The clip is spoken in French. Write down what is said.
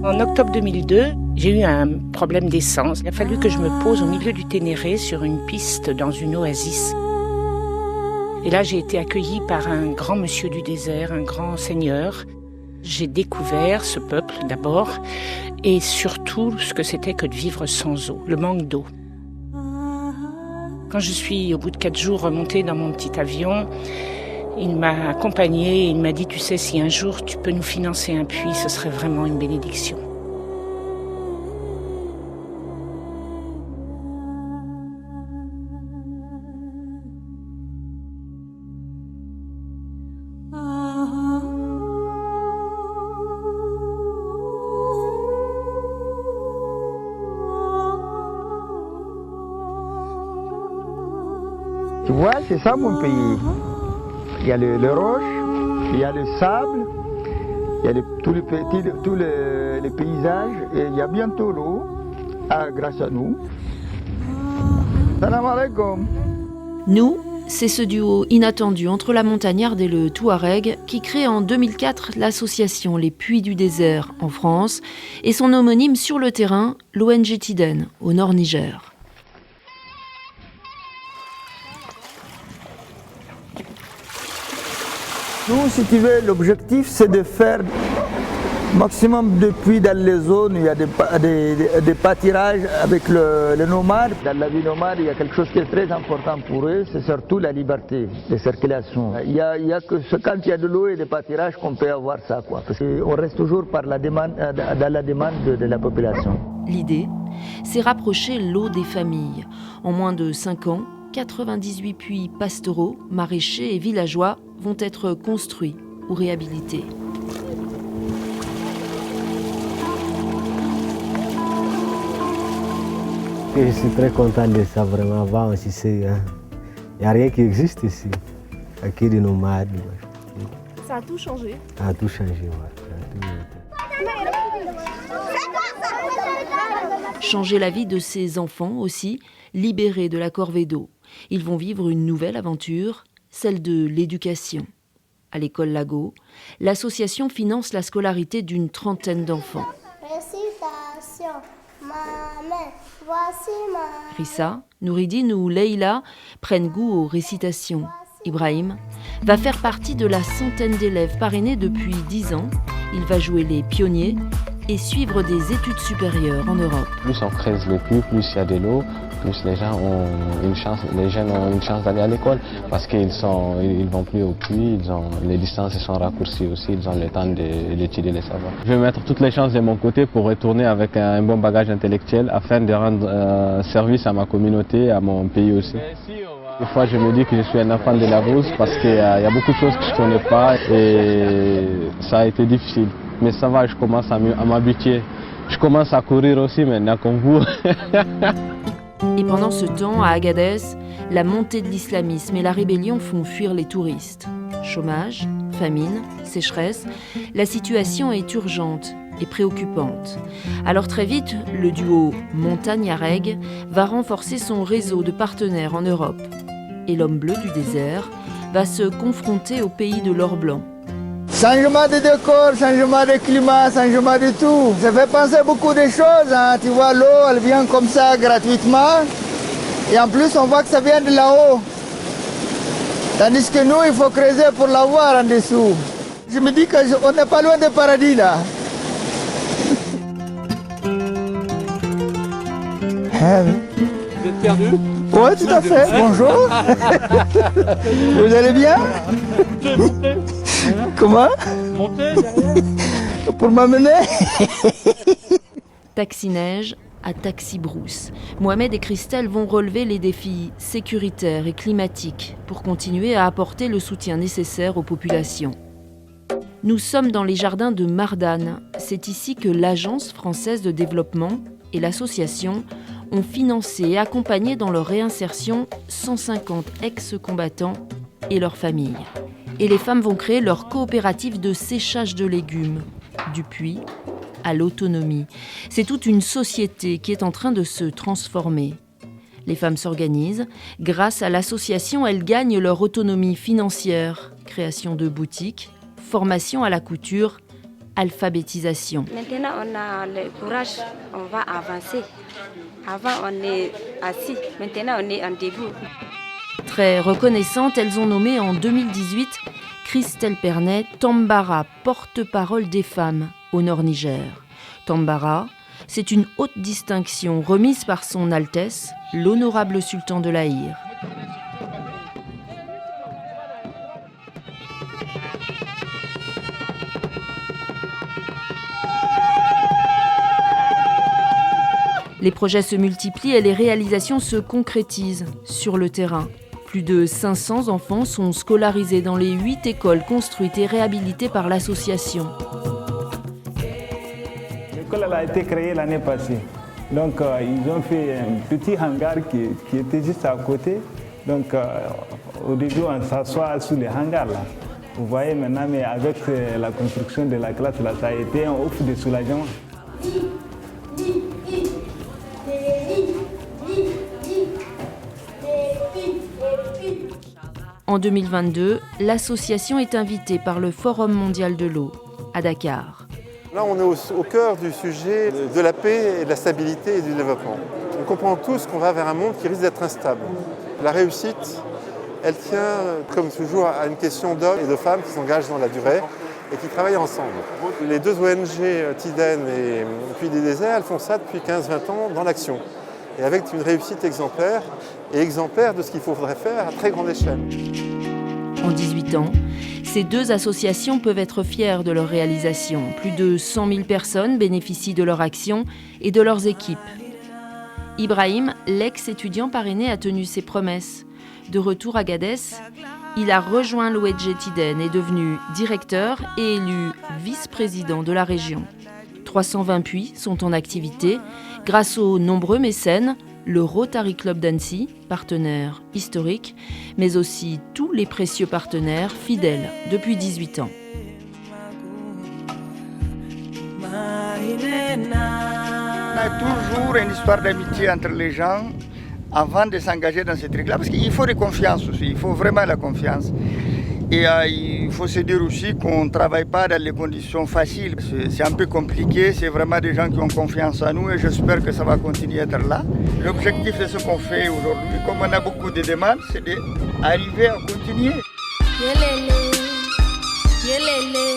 En octobre 2002, j'ai eu un problème d'essence. Il a fallu que je me pose au milieu du Ténéré sur une piste dans une oasis. Et là, j'ai été accueillie par un grand monsieur du désert, un grand seigneur. J'ai découvert ce peuple d'abord et surtout ce que c'était que de vivre sans eau, le manque d'eau. Quand je suis au bout de 4 jours remontée dans mon petit avion, il m'a accompagnée et il m'a dit « Tu sais, si un jour tu peux nous financer un puits, ce serait vraiment une bénédiction. » Tu vois, c'est ça mon pays. Il y a les roches, il y a le sable, il y a tous les paysages, et il y a bientôt l'eau, grâce à nous. Salam alaikum. Nous, c'est ce duo inattendu entre la montagnarde et le Touareg qui crée en 2004 l'association Les Puits du Désert en France et son homonyme sur le terrain, l'ONG Tiden, au nord Niger. Nous, si tu veux, l'objectif, c'est de faire maximum de puits dans les zones où il y a des pâturages avec les nomades. Dans la vie nomade, il y a quelque chose qui est très important pour eux, c'est surtout la liberté de circulation. Il y a que quand il y a de l'eau et des pâturages qu'on peut avoir ça, quoi. Parce qu'on reste toujours dans la demande de la population. L'idée, c'est rapprocher l'eau des familles. En moins de 5 ans, 98 puits pastoraux, maraîchers et villageois vont être construits ou réhabilités. Je suis très content de ça, vraiment. Avant aussi, il n'y a rien qui existe ici. Acquis des nomades. Ça a tout changé. Ça a tout changé, ouais. Changer la vie de ces enfants aussi, libérés de la corvée d'eau. Ils vont vivre une nouvelle aventure, celle de l'éducation. À l'école Lago, l'association finance la scolarité d'une trentaine d'enfants. Récitation, maman, voici ma... Rissa, Nouridine ou Leïla prennent goût aux récitations. Ibrahim va faire partie de la centaine d'élèves parrainés depuis 10 ans. Il va jouer les pionniers et suivre des études supérieures en Europe. Plus on creuse le puits, plus il y a de l'eau, plus les jeunes ont une chance d'aller à l'école parce qu'ils vont plus au puits, les distances sont raccourcies aussi, ils ont le temps d'étudier les savoirs. Je vais mettre toutes les chances de mon côté pour retourner avec un bon bagage intellectuel afin de rendre service à ma communauté, à mon pays aussi. Des fois, je me dis que je suis un enfant de la brousse parce qu'il y a beaucoup de choses que je ne connais pas et ça a été difficile. Mais ça va, je commence à m'habituer. Je commence à courir aussi maintenant comme vous. Et pendant ce temps, à Agadez, la montée de l'islamisme et la rébellion font fuir les touristes. Chômage, famine, sécheresse, la situation est urgente et préoccupante. Alors très vite, le duo Montagnareg va renforcer son réseau de partenaires en Europe. Et l'homme bleu du désert va se confronter au pays de l'or blanc. Changement de décor, changement de climat, changement de tout. Ça fait penser beaucoup de choses. Hein. Tu vois, l'eau, elle vient comme ça gratuitement. Et en plus, on voit que ça vient de là-haut. Tandis que nous, il faut creuser pour l'avoir en dessous. Je me dis qu'on n'est pas loin du paradis, là. Vous êtes perdu? Oui, tout à fait. Bonjour. Vous allez bien? Comment? Montez derrière. Pour m'amener. Taxi-neige à taxi-brousse. Mohamed et Christelle vont relever les défis sécuritaires et climatiques pour continuer à apporter le soutien nécessaire aux populations. Nous sommes dans les jardins de Mardane. C'est ici que l'Agence française de développement et l'association ont financé et accompagné dans leur réinsertion 150 ex-combattants et leurs familles. Et les femmes vont créer leur coopérative de séchage de légumes, du puits à l'autonomie. C'est toute une société qui est en train de se transformer. Les femmes s'organisent. Grâce à l'association, elles gagnent leur autonomie financière, création de boutiques, formation à la couture alphabétisation. Maintenant, on a le courage, on va avancer. Avant, on est assis. Maintenant, on est en debout. Très reconnaissantes, elles ont nommé en 2018 Christelle Pernet Tambara, porte-parole des femmes au Nord-Niger. Tambara, c'est une haute distinction remise par son Altesse, l'honorable sultan de l'Aïr. Les projets se multiplient et les réalisations se concrétisent sur le terrain. Plus de 500 enfants sont scolarisés dans les 8 écoles construites et réhabilitées par l'association. L'école a été créée l'année passée. Donc ils ont fait un petit hangar qui était juste à côté. Donc au début on s'assoit sous les hangars là. Vous voyez maintenant, mais avec la construction de la classe là, ça a été un ouf de soulagement. En 2022, l'association est invitée par le Forum mondial de l'eau à Dakar. Là, on est au cœur du sujet de la paix et de la stabilité et du développement. On comprend tous qu'on va vers un monde qui risque d'être instable. La réussite, elle tient, comme toujours, à une question d'hommes et de femmes qui s'engagent dans la durée et qui travaillent ensemble. Les deux ONG, Tiden et Puits des Déserts, elles font ça depuis 15-20 ans dans l'action. Et avec une réussite exemplaire, et exemplaire de ce qu'il faudrait faire à très grande échelle. En 18 ans, ces deux associations peuvent être fières de leur réalisation. Plus de 100 000 personnes bénéficient de leur action et de leurs équipes. Ibrahim, l'ex-étudiant parrainé, a tenu ses promesses. De retour à Gadès, il a rejoint l'ONG Tiden, est devenu directeur et élu vice-président de la région. 320 puits sont en activité grâce aux nombreux mécènes, le Rotary Club d'Annecy, partenaire historique, mais aussi tous les précieux partenaires fidèles depuis 18 ans. On a toujours une histoire d'amitié entre les gens avant de s'engager dans ce truc-là, parce qu'il faut de confiance aussi, il faut vraiment la confiance. Et il faut se dire aussi qu'on ne travaille pas dans les conditions faciles. C'est un peu compliqué, c'est vraiment des gens qui ont confiance en nous et j'espère que ça va continuer à être là. L'objectif de ce qu'on fait aujourd'hui, comme on a beaucoup de demandes, c'est d'arriver à continuer. Yelele, yelele.